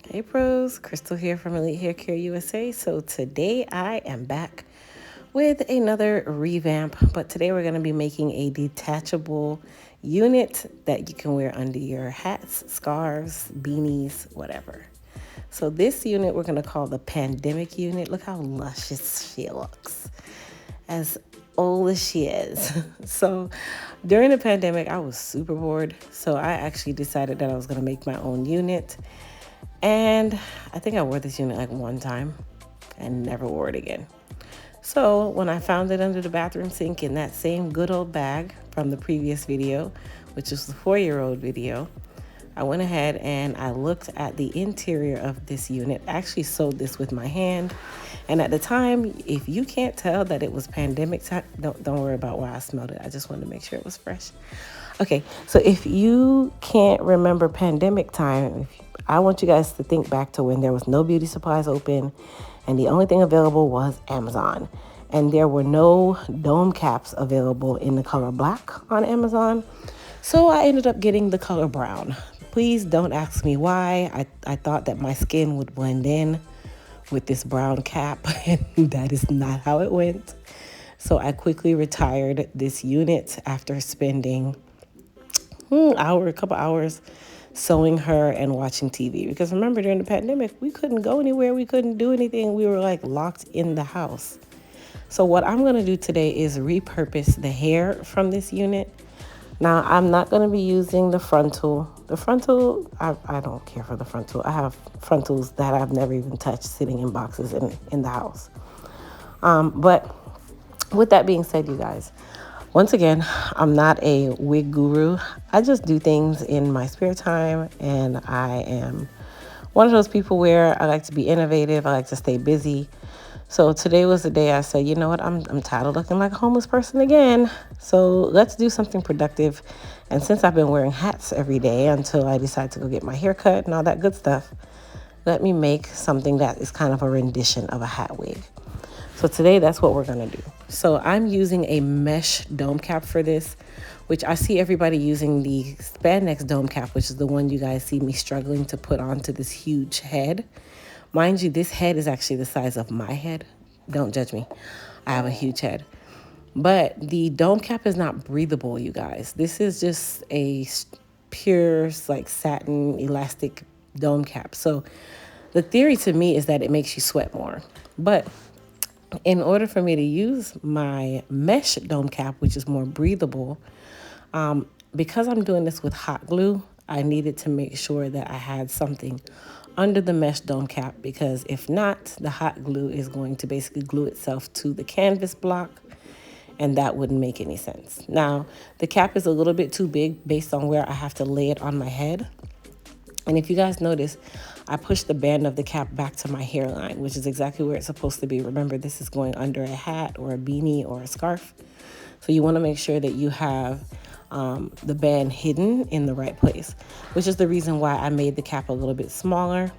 Hey pros, Crystal here from Elite Hair Care USA. So today I am back with another revamp, but today we're going to be making a detachable unit that you can wear under your hats, scarves, beanies, whatever. So this unit we're going to call the pandemic unit. Look how luscious she looks. As old as she is. So during the pandemic, I was super bored. So I actually decided that I was going to make my own unit. And I think I wore this unit like one time and never wore it again. So when I found it under the bathroom sink in that same good old bag from the previous video, which is the 4-year-old video, I went ahead and I looked at the interior of this unit. I actually sewed this with my hand. And at the time, if you can't tell that it was pandemic time, don't worry about why I smelled it. I just wanted to make sure it was fresh. Okay, so if you can't remember pandemic time, I want you guys to think back to when there was no beauty supplies open and the only thing available was Amazon. And there were no dome caps available in the color black on Amazon. So I ended up getting the color brown. Please don't ask me why. I thought that my skin would blend in with this brown cap, and that is not how it went. So I quickly retired this unit after spending a couple hours sewing her and watching TV. Because remember, during the pandemic, we couldn't go anywhere. We couldn't do anything. We were like locked in the house. So what I'm going to do today is repurpose the hair from this unit. Now, I'm not going to be using the frontal. The frontal, I don't care for the frontal. I have frontals that I've never even touched sitting in boxes in the house. But with that being said, you guys, once again, I'm not a wig guru. I just do things in my spare time, and I am one of those people where I like to be innovative. I like to stay busy. So today was the day I said, you know what, I'm tired of looking like a homeless person again. So let's do something productive. And since I've been wearing hats every day until I decide to go get my hair cut and all that good stuff, let me make something that is kind of a rendition of a hat wig. So today, that's what we're going to do. So I'm using a mesh dome cap for this, which I see everybody using the spandex dome cap, which is the one you guys see me struggling to put onto this huge head. Mind you, this head is actually the size of my head. Don't judge me. I have a huge head. But the dome cap is not breathable, you guys. This is just a pure, like, satin elastic dome cap. So the theory to me is that it makes you sweat more. But in order for me to use my mesh dome cap, which is more breathable, because I'm doing this with hot glue, I needed to make sure that I had something under the mesh dome cap, because if not, the hot glue is going to basically glue itself to the canvas block, and that wouldn't make any sense. Now, the cap is a little bit too big based on where I have to lay it on my head. And if you guys notice, I pushed the band of the cap back to my hairline, which is exactly where it's supposed to be. Remember, this is going under a hat or a beanie or a scarf. So you want to make sure that you have the band hidden in the right place, which is the reason why I made the cap a little bit smaller.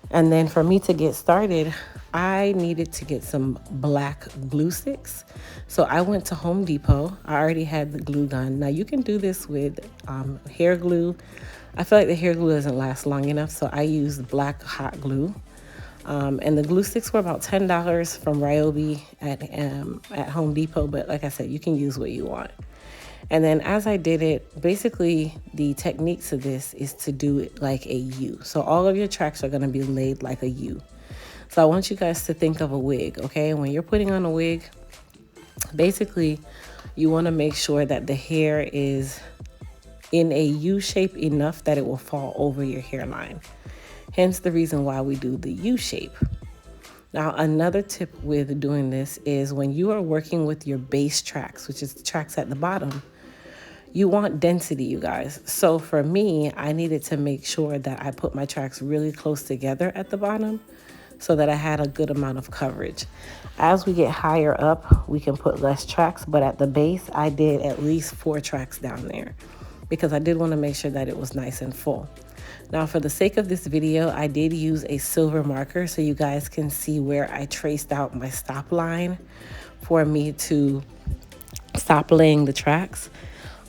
And then for me to get started, I needed to get some black glue sticks. So I went to Home Depot. I already had the glue gun. Now you can do this with hair glue. I feel like the hair glue doesn't last long enough, so I used black hot glue. And the glue sticks were about $10 from Ryobi at Home Depot. But like I said, you can use what you want. And then as I did it, basically the technique to this is to do it like a U. So all of your tracks are going to be laid like a U. So I want you guys to think of a wig, okay? When you're putting on a wig, basically you want to make sure that the hair is in a U shape enough that it will fall over your hairline. Hence the reason why we do the U shape. Now, another tip with doing this is when you are working with your base tracks, which is the tracks at the bottom, you want density, you guys. So for me, I needed to make sure that I put my tracks really close together at the bottom so that I had a good amount of coverage. As we get higher up, we can put less tracks, but at the base, I did at least 4 tracks down there because I did want to make sure that it was nice and full. Now, for the sake of this video, I did use a silver marker so you guys can see where I traced out my stop line for me to stop laying the tracks.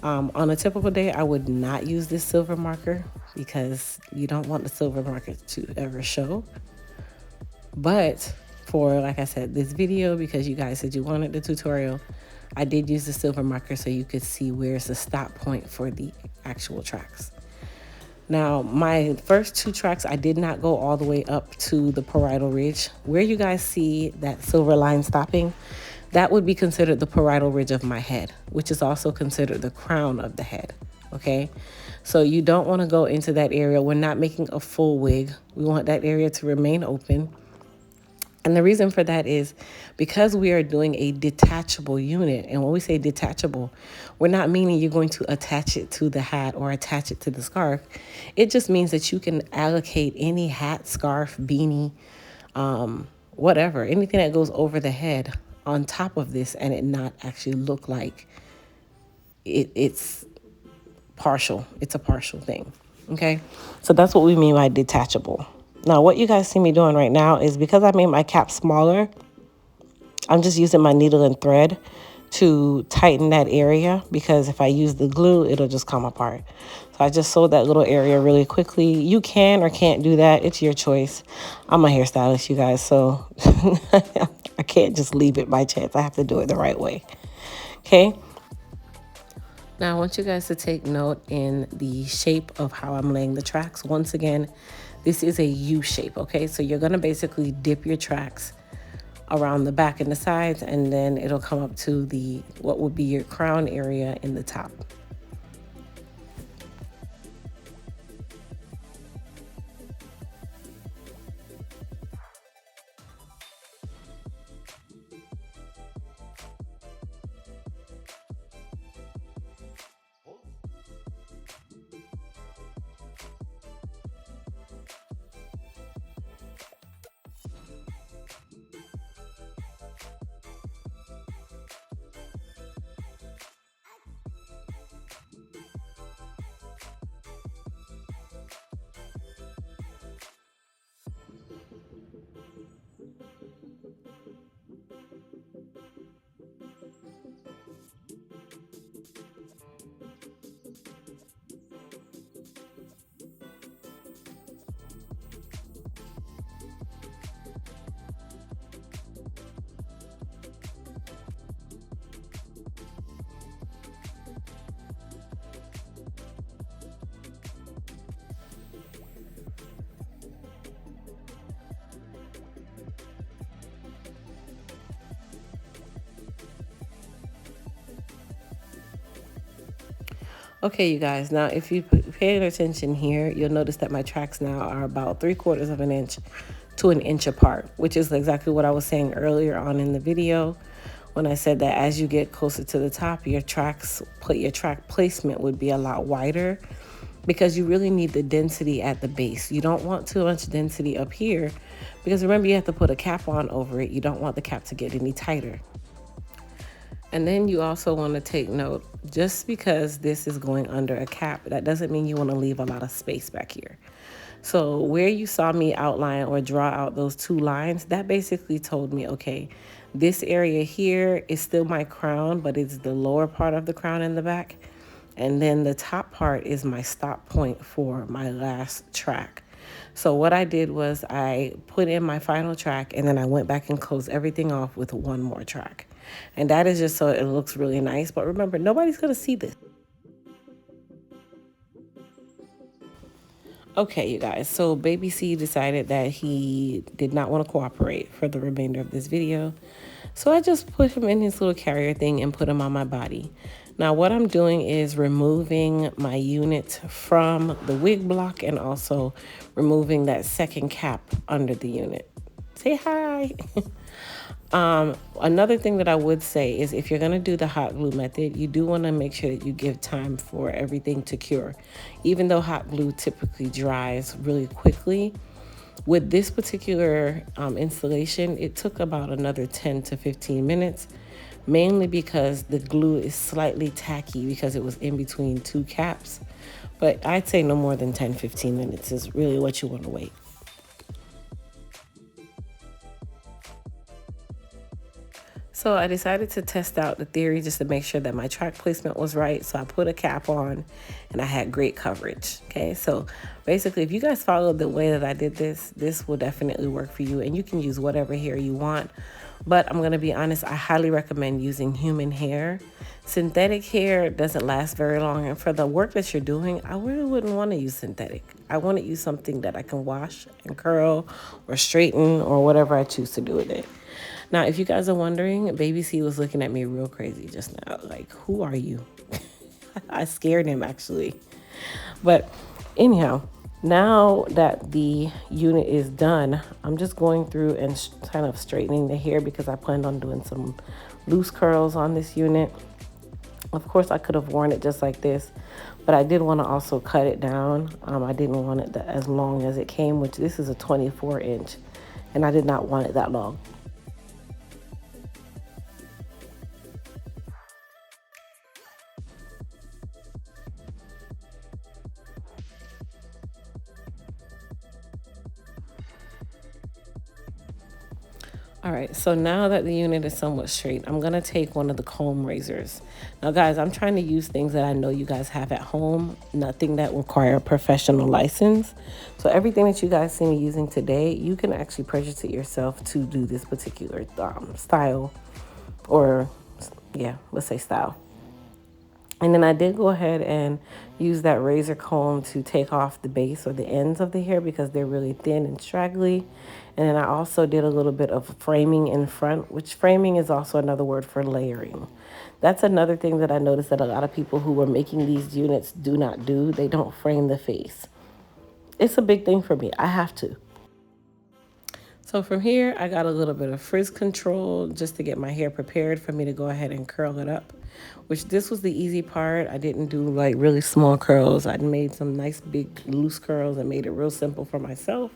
On a typical day, I would not use this silver marker because you don't want the silver marker to ever show. But for, like I said, this video, because you guys said you wanted the tutorial, I did use the silver marker so you could see where's the stop point for the actual tracks. Now, my first two tracks, I did not go all the way up to the parietal ridge. Where you guys see that silver line stopping, that would be considered the parietal ridge of my head, which is also considered the crown of the head, okay? So you don't want to go into that area. We're not making a full wig. We want that area to remain open. And the reason for that is because we are doing a detachable unit. And when we say detachable, we're not meaning you're going to attach it to the hat or attach it to the scarf. It just means that you can allocate any hat, scarf, beanie, whatever, anything that goes over the head on top of this and it not actually look like it's partial. It's a partial thing. Okay. So that's what we mean by detachable. Now, what you guys see me doing right now is because I made my cap smaller, I'm just using my needle and thread to tighten that area, because if I use the glue, it'll just come apart. So I just sewed that little area really quickly. You can or can't do that. It's your choice. I'm a hairstylist, you guys, so I can't just leave it by chance. I have to do it the right way. Okay. Now, I want you guys to take note in the shape of how I'm laying the tracks. Once again, this is a U shape, okay? So you're gonna basically dip your tracks around the back and the sides, and then it'll come up to the what would be your crown area in the top. Okay, you guys, now if you pay attention here, you'll notice that my tracks now are about 3/4 of an inch to an inch apart, which is exactly what I was saying earlier on in the video when I said that as you get closer to the top, your track placement would be a lot wider, because you really need the density at the base. You don't want too much density up here, because remember, you have to put a cap on over it. You don't want the cap to get any tighter. And then you also want to take note, just because this is going under a cap, that doesn't mean you want to leave a lot of space back here. So where you saw me outline or draw out those two lines, that basically told me, okay, this area here is still my crown, but it's the lower part of the crown in the back. And then the top part is my stop point for my last track. So what I did was I put in my final track, and then I went back and closed everything off with one more track. And that is just so it looks really nice. But remember, nobody's going to see this. Okay, you guys, so Baby C decided that he did not want to cooperate for the remainder of this video. So I just put him in his little carrier thing and put him on my body. Now what I'm doing is removing my unit from the wig block and also removing that second cap under the unit. Say hi. Another thing that I would say is if you're going to do the hot glue method, you do want to make sure that you give time for everything to cure. Even though hot glue typically dries really quickly, with this particular installation, it took about another 10 to 15 minutes, mainly because the glue is slightly tacky because it was in between two caps. But I'd say no more than 10-15 minutes is really what you want to wait. So I decided to test out the theory just to make sure that my track placement was right. So I put a cap on and I had great coverage. Okay, so basically if you guys follow the way that I did this, this will definitely work for you, and you can use whatever hair you want. But I'm gonna be honest, I highly recommend using human hair. Synthetic hair doesn't last very long, and for the work that you're doing, I really wouldn't want to use synthetic. I want to use something that I can wash and curl or straighten or whatever I choose to do with it. Now, if you guys are wondering, Baby C was looking at me real crazy just now. Like, who are you? I scared him actually. But anyhow, now that the unit is done, I'm just going through and kind of straightening the hair because I planned on doing some loose curls on this unit. Of course, I could have worn it just like this, but I did want to also cut it down. I didn't want it as long as it came, which this is a 24-inch, and I did not want it that long. All right, so now that the unit is somewhat straight, I'm gonna take one of the comb razors. Now guys, I'm trying to use things that I know you guys have at home, nothing that require a professional license. So everything that you guys see me using today, you can actually purchase it yourself to do this particular style, or yeah, let's say style. And then I did go ahead and use that razor comb to take off the base or the ends of the hair because they're really thin and straggly. And then I also did a little bit of framing in front, which framing is also another word for layering. That's another thing that I noticed that a lot of people who were making these units do not do. They don't frame the face. It's a big thing for me. I have to. So from here, I got a little bit of frizz control just to get my hair prepared for me to go ahead and curl it up, which this was the easy part. I didn't do like really small curls. I made some nice big loose curls and made it real simple for myself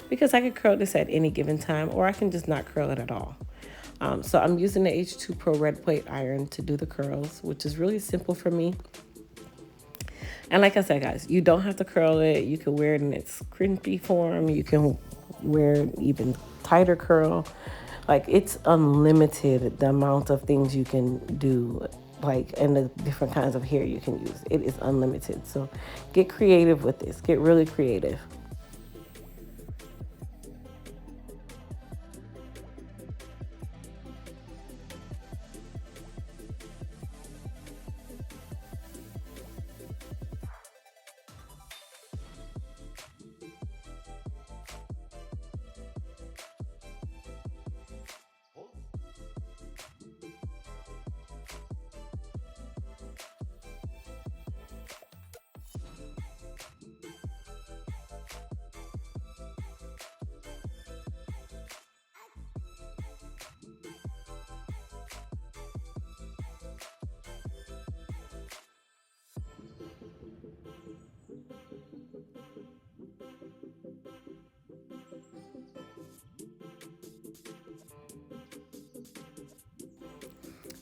because I could curl this at any given time, or I can just not curl it at all. So I'm using the H2 Pro Red Plate Iron to do the curls, which is really simple for me. And like I said, guys, you don't have to curl it. You can wear it in its crimpy form. You can wear even tighter curl. Like, it's unlimited the amount of things you can do, like, and the different kinds of hair you can use. It is unlimited. So get creative with this. Get really creative.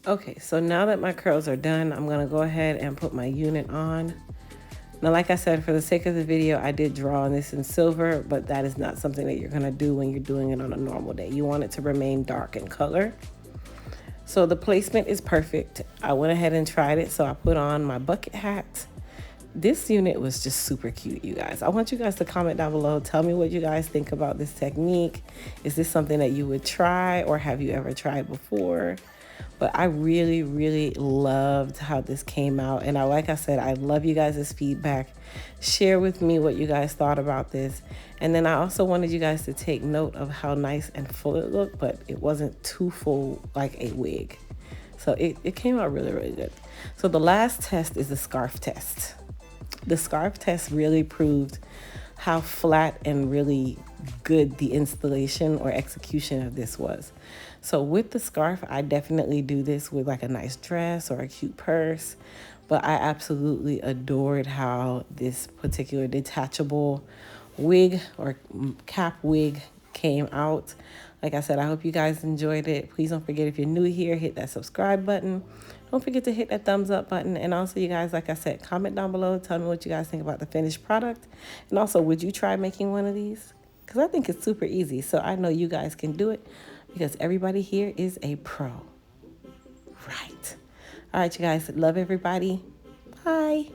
Okay, so now that my curls are done, I'm gonna go ahead and put my unit on. Now, like I said, for the sake of the video, I did draw on this in silver, but that is not something that you're gonna do when you're doing it on a normal day. You want it to remain dark in color. So the placement is perfect. I went ahead and tried it, so I put on my bucket hat. This unit was just super cute, you guys. I want you guys to comment down below. Tell me what you guys think about this technique. Is this something that you would try, or have you ever tried before? But I really, really loved how this came out. And like I said, I love you guys' feedback. Share with me what you guys thought about this. And then I also wanted you guys to take note of how nice and full it looked, but it wasn't too full like a wig. So it came out really, really good. So the last test is the scarf test. The scarf test really proved how flat and really good the installation or execution of this was. So with the scarf, I definitely do this with like a nice dress or a cute purse, but I absolutely adored how this particular detachable wig or cap wig came out. Like I said, I hope you guys enjoyed it. Please don't forget, if you're new here, hit that subscribe button. Don't forget to hit that thumbs up button. And also, you guys, like I said, comment down below. Tell me what you guys think about the finished product. And also, would you try making one of these? Because I think it's super easy. So I know you guys can do it because everybody here is a pro. Right. All right, you guys. Love everybody. Bye.